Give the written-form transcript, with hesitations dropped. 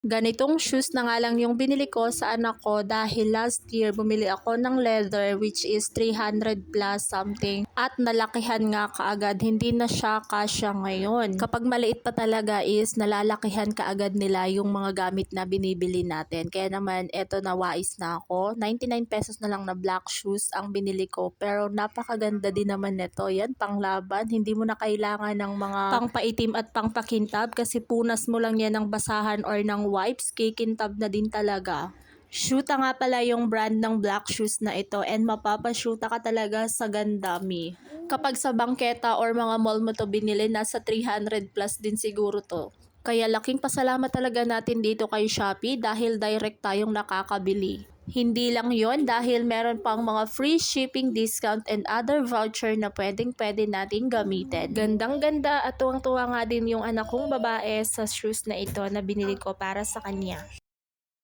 Ganitong shoes na nga lang yung binili ko sa anak ko dahil last year bumili ako ng leather which is 300 plus something at nalakihan nga kaagad, hindi na siya kasya ngayon. Kapag maliit pa talaga is nalalakihan kaagad nila yung mga gamit na binibili natin. Kaya naman eto na wais na ako, 99 pesos na lang na black shoes ang binili ko pero napakaganda din naman nito. Yan panglaban, hindi mo na kailangan ng mga pangpaitim at pangpakintab kasi punas mo lang yan ng basahan or ng wipes, kikintab na din talaga. Shoota nga pala yung brand ng black shoes na ito and mapapashoota ka talaga sa gandami. Kapag sa bangketa or mga mall mo to binili, nasa 300 plus din siguro to. Kaya laking pasalamat talaga natin dito kay Shopee dahil direct tayong nakakabili. Hindi lang yon dahil meron pang mga free shipping discount and other voucher na pwede nating gamitin. Gandang ganda at tuwang tuwa nga din yung anak kong babae sa shoes na ito na binili ko para sa kanya.